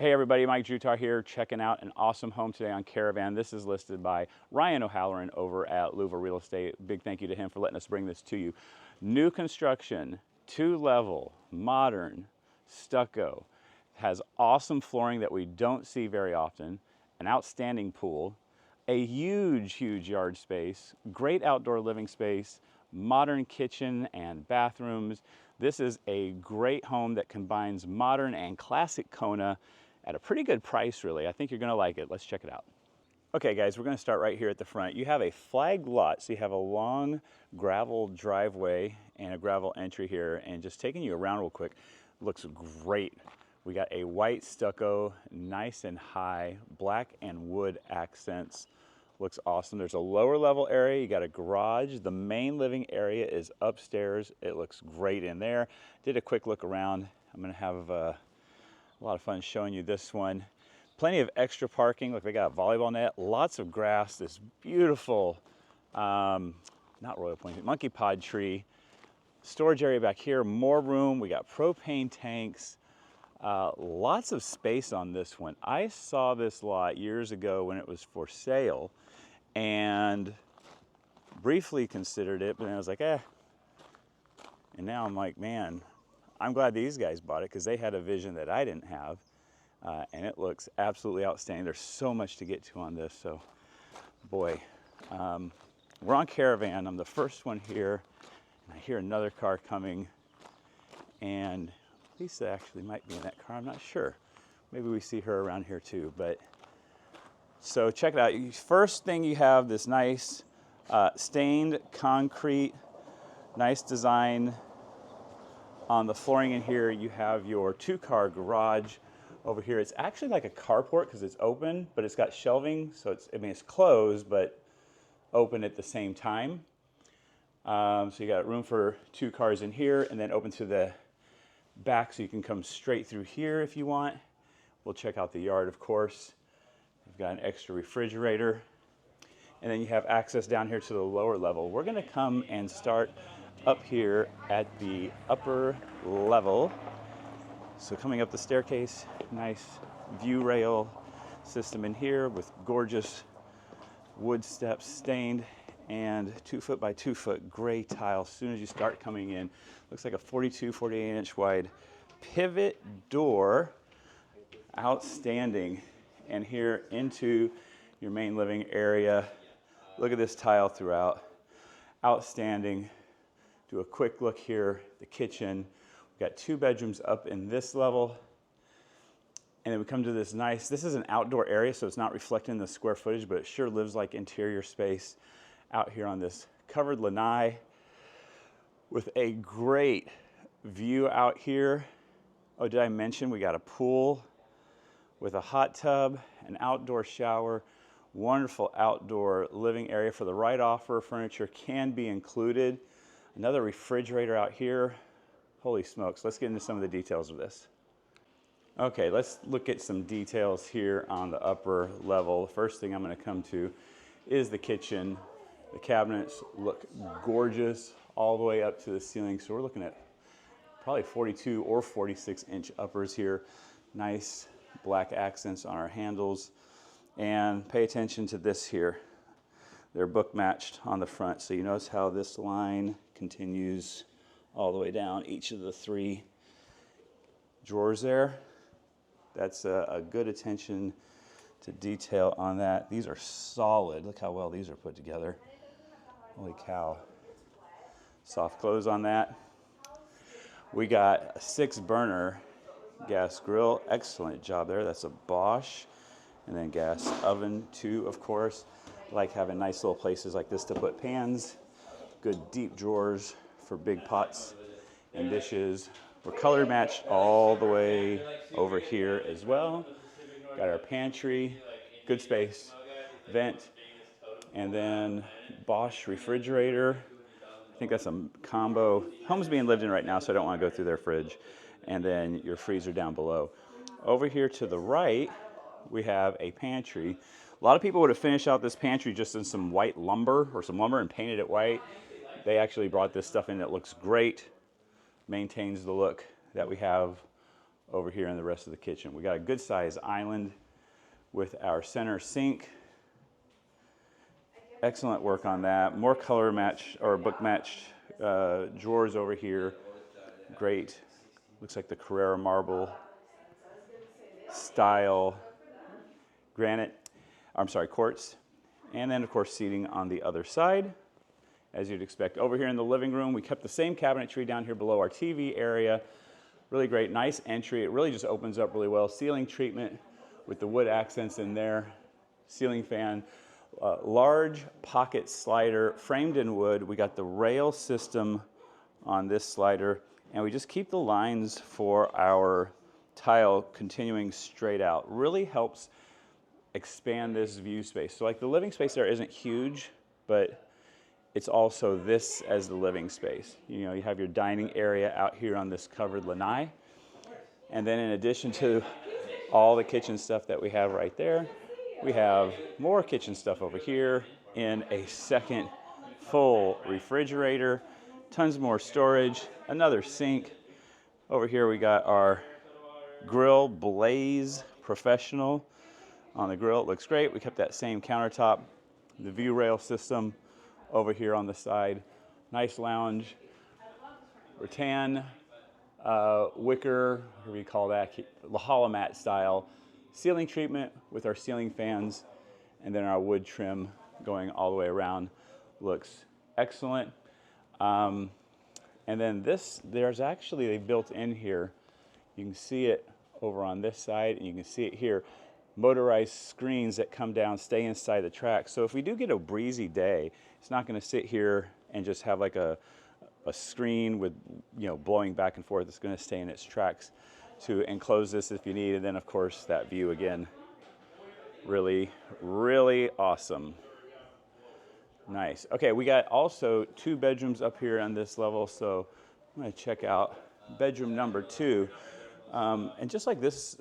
Hey everybody, Mike Drutar here, checking out an awesome home today on Caravan. This is listed by Ryan O'Halloran over at Louisville Real Estate. Big thank you to him for letting us bring this to you. New construction, 2-level, modern, stucco, has awesome flooring that we don't see very often, an outstanding pool, a huge yard space, great outdoor living space, modern kitchen and bathrooms. This is a great home that combines modern and classic Kona at a pretty good price, really. I think you're gonna like it. Let's check it out. Okay guys, we're gonna start right here at the front. You have a flagged lot, so you have a long gravel driveway and a gravel entry here, and just taking you around real quick, looks great. We got a white stucco, nice and high, black and wood accents. Looks awesome. There's a lower level area, you got a garage. The main living area is upstairs. It looks great in there. Did a quick look around. I'm gonna have a lot of fun showing you this one. Plenty of extra parking. Look, they got a volleyball net, lots of grass, this beautiful, not royal point, monkey pod tree. Storage area back here, more room. We got propane tanks. Lots of space on this one. I saw this lot years ago when it was for sale and briefly considered it, but then I was like, eh. And now I'm like, man, I'm glad these guys bought it because they had a vision that I didn't have. And it looks absolutely outstanding. There's so much to get to on this, so boy. We're on Caravan. I'm the first one here, and I hear another car coming, and Lisa actually might be in that car, I'm not sure. Maybe we see her around here too, but so check it out. First thing, you have this nice stained concrete, nice design on the flooring in here. You have your 2-car garage over here. It's actually like a carport because it's open, but it's got shelving, so it's closed, but open at the same time. So you got room for 2 cars in here, and then open to the back so you can come straight through here if you want. We'll check out the yard, of course. We've got an extra refrigerator, and then you have access down here to the lower level. We're gonna come and start up here at the upper level. So coming up the staircase, nice view rail system in here with gorgeous wood steps, stained, and 2-foot by 2-foot gray tile as soon as you start coming in. Looks like a 42, 48 inch wide pivot door. Outstanding. And here into your main living area. Look at this tile throughout. Outstanding. Do a quick look here, the kitchen. We've got 2 bedrooms up in this level. And then we come to this nice, this is an outdoor area, so it's not reflecting the square footage, but it sure lives like interior space out here on this covered lanai with a great view out here. Oh, did I mention we got a pool with a hot tub, an outdoor shower, wonderful outdoor living area. For the right offer, furniture can be included. Another refrigerator out here. Holy smokes, let's get into some of the details of this. Okay, let's look at some details here on the upper level. The first thing I'm gonna come to is the kitchen. The cabinets look gorgeous all the way up to the ceiling. So we're looking at probably 42 or 46 inch uppers here. Nice black accents on our handles. And pay attention to this here. They're book matched on the front. So you notice how this line continues all the way down each of the 3 drawers there. That's a good attention to detail on that. These are solid. Look how well these are put together. Holy cow. Soft close on that. We got a 6-burner gas grill. Excellent job there. That's a Bosch. And then gas oven too, of course. I like having nice little places like this to put pans. Good deep drawers for big pots and dishes. We're color matched all the way over here as well. Got our pantry, good space, vent, and then Bosch refrigerator. I think that's a combo. Home's being lived in right now, so I don't want to go through their fridge. And then your freezer down below. Over here to the right, we have a pantry. A lot of people would have finished out this pantry just in some white lumber or some lumber and painted it white. They actually brought this stuff in that looks great, maintains the look that we have over here in the rest of the kitchen. We got a good size island with our center sink. Excellent work on that. More color match or book matched drawers over here. Great. Looks like the Carrara marble style granite, I'm sorry, quartz. And then of course seating on the other side, as you'd expect. Over here in the living room, we kept the same cabinetry down here below our TV area. Really great, nice entry. It really just opens up really well. Ceiling treatment with the wood accents in there. Ceiling fan, large pocket slider framed in wood. We got the rail system on this slider, and we just keep the lines for our tile continuing straight out. Really helps expand this view space. So like the living space there isn't huge, but it's also this as the living space. You know, you have your dining area out here on this covered lanai. And then in addition to all the kitchen stuff that we have right there, we have more kitchen stuff over here in a second full refrigerator, tons more storage, another sink. Over here we got our grill, Blaze Professional on the grill. It looks great. We kept that same countertop, the view rail system over here on the side. Nice lounge, rattan, wicker, what do we call that? Lahala mat style ceiling treatment with our ceiling fans, and then our wood trim going all the way around. Looks excellent. And then this, there's actually, they built in here, you can see it over on this side, and you can see it here, motorized screens that come down, stay inside the track. So if we do get a breezy day, it's not going to sit here and just have like a screen with, you know, blowing back and forth. It's going to stay in its tracks to enclose this if you need. And then of course that view again, really, really awesome. Nice. Okay, we got also 2 bedrooms up here on this level. So I'm going to check out bedroom number 2. And just like this,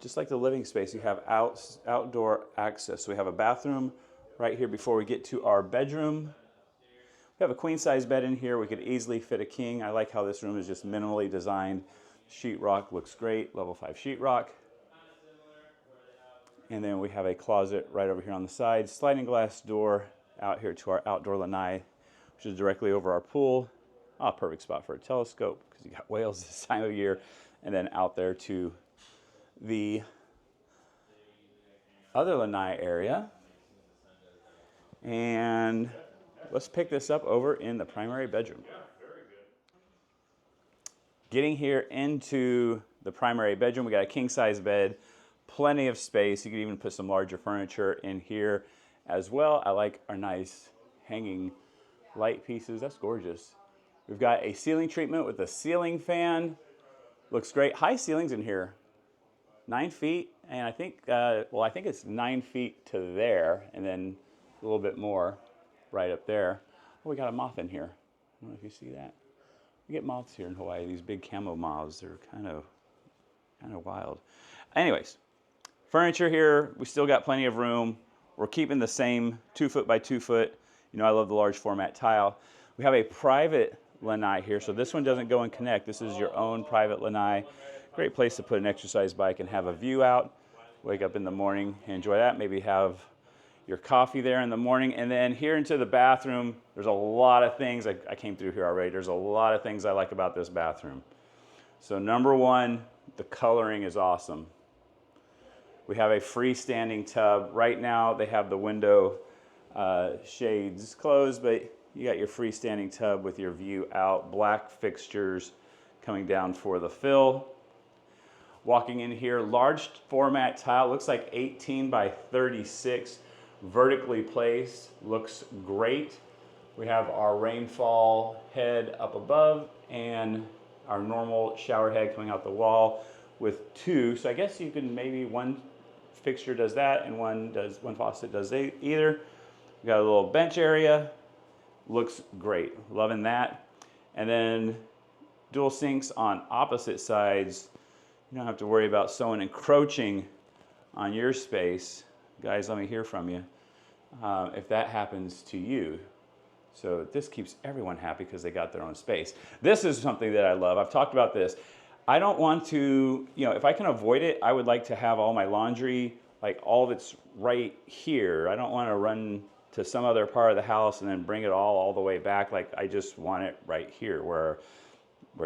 just like the living space, you have outdoor access. So we have a bathroom right here before we get to our bedroom. We have a queen size bed in here. We could easily fit a king. I like how this room is just minimally designed. Sheetrock looks great, level 5 sheetrock. And then we have a closet right over here on the side. Sliding glass door out here to our outdoor lanai, which is directly over our pool. Oh, perfect spot for a telescope because you got whales this time of year. And then out there to the other lanai area. And let's pick this up over in the primary bedroom. Getting here into the primary bedroom, we got a king size bed, plenty of space. You could even put some larger furniture in here as well. I like our nice hanging light pieces. That's gorgeous. We've got a ceiling treatment with a ceiling fan. Looks great. High ceilings in here. 9 feet, and I think, well, I think it's 9 feet to there, and then a little bit more right up there. Oh, we got a moth in here. I don't know if you see that. We get moths here in Hawaii, these big camo moths. They're kind of wild. Anyways, furniture here, we still got plenty of room. We're keeping the same 2 foot by 2 foot. You know, I love the large format tile. We have a private lanai here, so this one doesn't go and connect. This is your own private lanai. Great place to put an exercise bike and have a view out. Wake up in the morning, enjoy that. Maybe have your coffee there in the morning. And then here into the bathroom, there's a lot of things. I came through here already. There's a lot of things I like about this bathroom. So number 1, the coloring is awesome. We have a freestanding tub. Right now they have the window shades closed, but you got your freestanding tub with your view out, black fixtures coming down for the fill. Walking in here, large format tile, looks like 18 by 36, vertically placed, looks great. We have our rainfall head up above and our normal shower head coming out the wall with 2. So I guess you can maybe one fixture does that and one faucet does either. We got a little bench area, looks great, loving that. And then dual sinks on opposite sides. You don't have to worry about someone encroaching on your space. Guys, let me hear from you if that happens to you. So this keeps everyone happy because they got their own space. This is something that I love. I've talked about this. I don't want to, if I can avoid it, I would like to have all my laundry, like all of it's right here. I don't want to run to some other part of the house and then bring it all the way back. Like I just want it right here where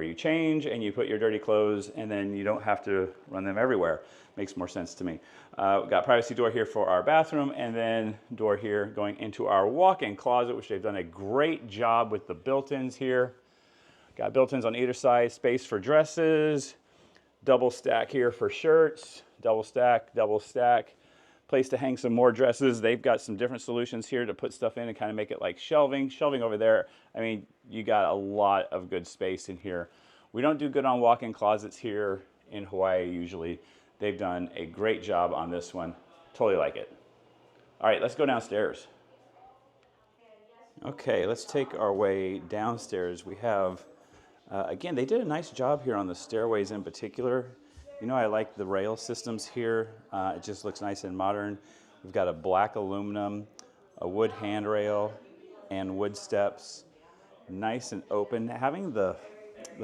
you change and you put your dirty clothes and then you don't have to run them everywhere. Makes more sense to me. We've got privacy door here for our bathroom and then door here going into our walk-in closet, which they've done a great job with the built-ins here. Got built-ins on either side, space for dresses, double stack here for shirts, double stack, place to hang some more dresses. They've got some different solutions here to put stuff in and kind of make it like shelving over there. I mean, you got a lot of good space in here. We don't do good on walk-in closets here in Hawaii usually. They've done a great job on this one. Totally like it. All right, let's go downstairs. Okay, let's take our way downstairs. We have, again, they did a nice job here on the stairways in particular. I like the rail systems here. It just looks nice and modern. We've got a black aluminum, a wood handrail, and wood steps. Nice and open. Having the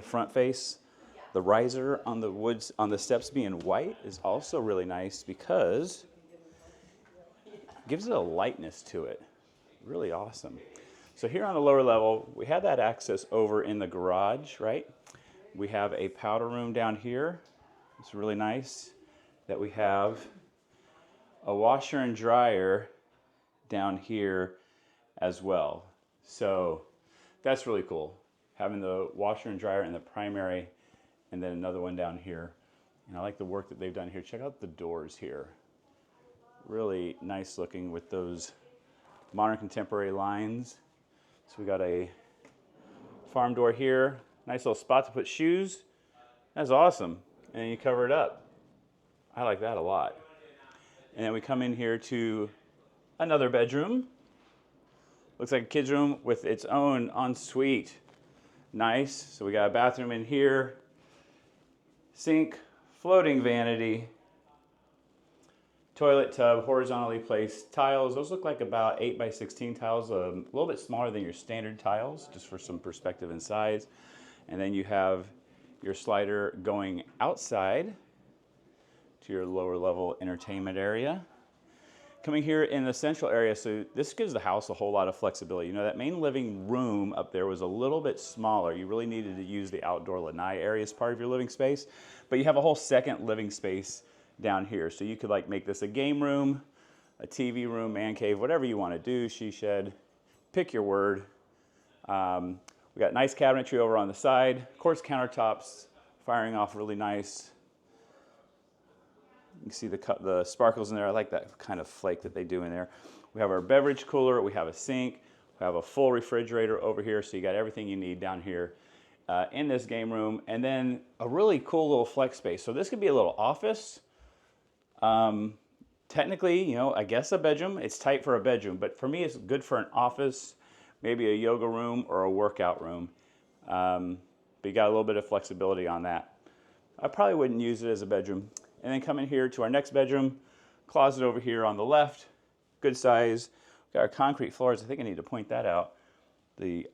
front face, the riser on the steps being white is also really nice because it gives it a lightness to it. Really awesome. So here on the lower level, we have that access over in the garage, right? We have a powder room down here. It's really nice that we have a washer and dryer down here as well. So that's really cool. Having the washer and dryer in the primary and then another one down here. And I like the work that they've done here. Check out the doors here. Really nice looking with those modern contemporary lines. So we got a farm door here. Nice little spot to put shoes. That's awesome. And then you cover it up. I like that a lot. And then we come in here to another bedroom. Looks like a kid's room with its own ensuite. Nice. So we got a bathroom in here. Sink, floating vanity, toilet tub, horizontally placed tiles. Those look like about 8 by 16 tiles, a little bit smaller than your standard tiles, just for some perspective and size. And then you have your slider going outside to your lower level entertainment area. Coming here in the central area, so this gives the house a whole lot of flexibility. That main living room up there was a little bit smaller. You really needed to use the outdoor lanai area as part of your living space, but you have a whole second living space down here. So you could like make this a game room, a TV room, man cave, whatever you want to do, she shed, pick your word. We got nice cabinetry over on the side, quartz countertops firing off really nice. You can see the sparkles in there. I like that kind of flake that they do in there. We have our beverage cooler. We have a sink. We have a full refrigerator over here. So you got everything you need down here in this game room. And then a really cool little flex space. So this could be a little office. Technically, I guess a bedroom. It's tight for a bedroom. But for me, it's good for an office, maybe a yoga room or a workout room. But you got a little bit of flexibility on that. I probably wouldn't use it as a bedroom. And then come in here to our next bedroom, closet over here on the left, good size. We've got our concrete floors. I think I need to point that out. The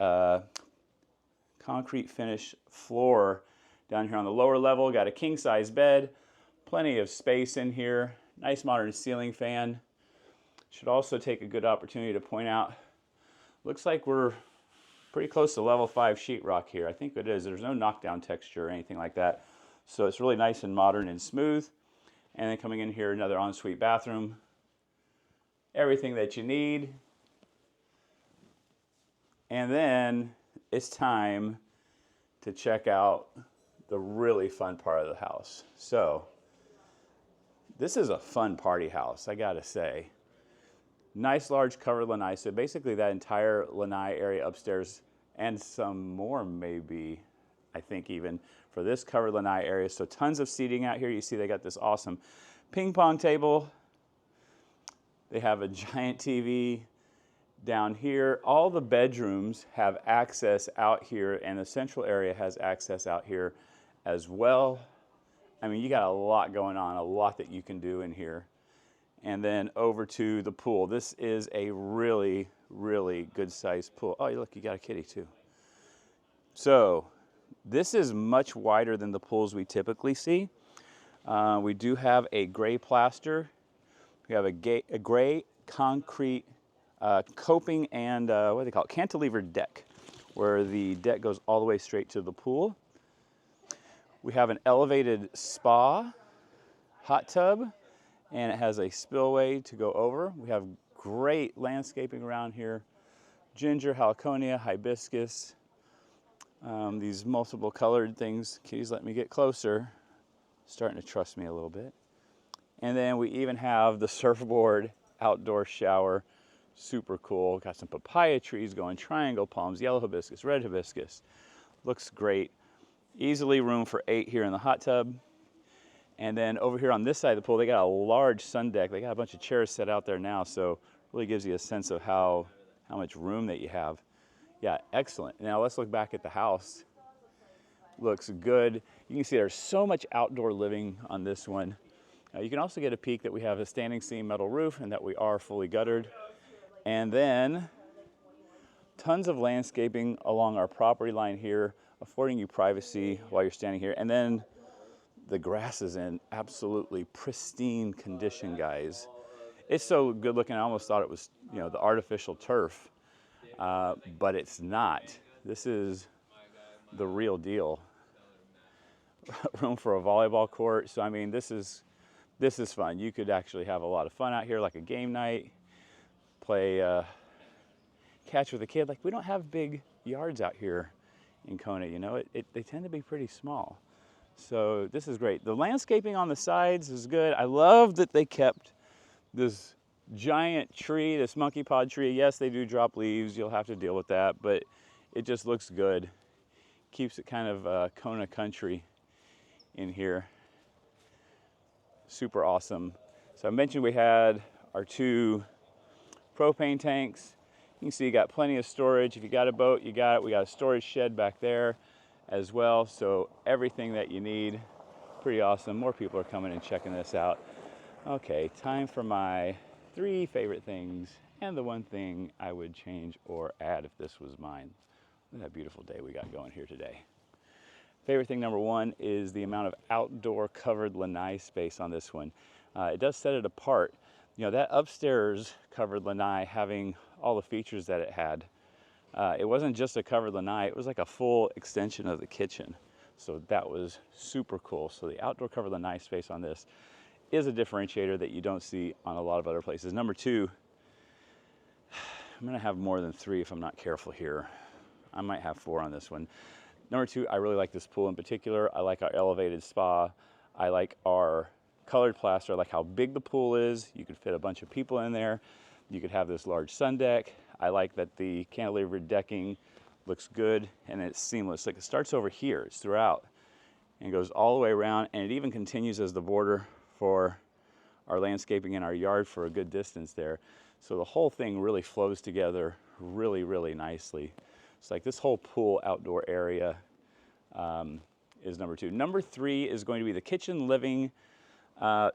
concrete finish floor down here on the lower level. Got a king size bed, plenty of space in here. Nice modern ceiling fan. Should also take a good opportunity to point out, looks like we're pretty close to level 5 sheetrock here. I think it is. There's no knockdown texture or anything like that. So it's really nice and modern and smooth. And then coming in here, another ensuite bathroom. Everything that you need. And then it's time to check out the really fun part of the house. So this is a fun party house, I gotta say. Nice large covered lanai. So basically that entire lanai area upstairs and some more maybe, I think even, for this covered lanai area. So tons of seating out here. You see they got this awesome ping pong table. They have a giant TV down here. All the bedrooms have access out here, and the central area has access out here as well. I mean, you got a lot going on, a lot that you can do in here. And then over to the pool. This is a really, really good sized pool. Oh, look, you got a kitty too. So this is much wider than the pools we typically see. We do have a gray plaster. We have a gray concrete coping and what do they call it? Cantilever deck, where the deck goes all the way straight to the pool. We have an elevated spa hot tub, and it has a spillway to go over. We have great landscaping around here. Ginger, heliconia, hibiscus, these multiple colored things. Kitty's let me get closer. Starting to trust me a little bit. And then we even have the surfboard outdoor shower. Super cool. Got some papaya trees going, triangle palms, yellow hibiscus, red hibiscus. Looks great. Easily room for 8 here in the hot tub. And then over here on this side of the pool, they got a large sun deck. They got a bunch of chairs set out there now, so really gives you a sense of how much room that you have. Yeah, excellent. Now let's look back at the house. Looks good. You can see there's so much outdoor living on this one. You can also get a peek that we have a standing seam metal roof and that we are fully guttered. And then tons of landscaping along our property line here, affording you privacy while you're standing here. And then the grass is in absolutely pristine condition, guys. It's so good looking, I almost thought it was, you know, the artificial turf, but it's not. This is the real deal. Room for a volleyball court. So I mean, this is fun. You could actually have a lot of fun out here, like a game night, play catch with a kid. Like, we don't have big yards out here in Kona, you know. They tend to be pretty small. So this is great. The landscaping on the sides is good. I love that they kept this giant tree, this monkey pod tree. Yes, they do drop leaves. You'll have to deal with that, but it just looks good. Keeps it kind of Kona country in here. Super awesome. So I mentioned we had our 2 propane tanks. You can see you got plenty of storage. If you got a boat, you got it. We got a storage shed back there as well. So everything that you need. Pretty awesome. More people are coming and checking this out. Okay, time for my 3 favorite things and the 1 thing I would change or add if this was mine. Look at that beautiful day we got going here today. Favorite thing number 1 is the amount of outdoor covered lanai space on this one. It does set it apart. You know, that upstairs covered lanai having all the features that it had, it wasn't just a covered lanai, it was like a full extension of the kitchen. So that was super cool. So the outdoor covered lanai space on this is a differentiator that you don't see on a lot of other places. Number 2, I'm gonna have more than 3 if I'm not careful here. I might have 4 on this one. Number 2, I really like this pool in particular. I like our elevated spa. I like our colored plaster. I like how big the pool is. You could fit a bunch of people in there. You could have this large sun deck. I like that the cantilever decking looks good and it's seamless. Like, it starts over here, it's throughout, and goes all the way around, and it even continues as the border for our landscaping in our yard for a good distance there. So the whole thing really flows together really, really nicely. It's like this whole pool outdoor area is number 2. Number 3 is going to be the kitchen living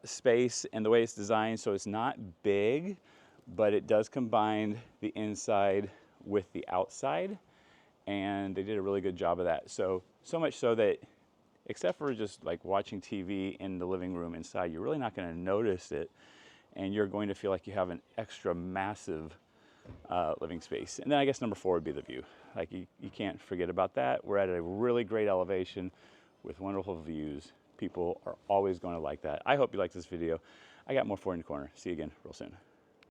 space and the way it's designed. So it's not big, but it does combine the inside with the outside, and they did a really good job of that. So much so that, except for just like watching TV in the living room inside, you're really not going to notice it, and you're going to feel like you have an extra massive living space. And then I guess number 4 would be the view. Like, you can't forget about that. We're at a really great elevation with wonderful views. People are always going to like that. I hope you like this video. I got more for you in the corner. See you again real soon.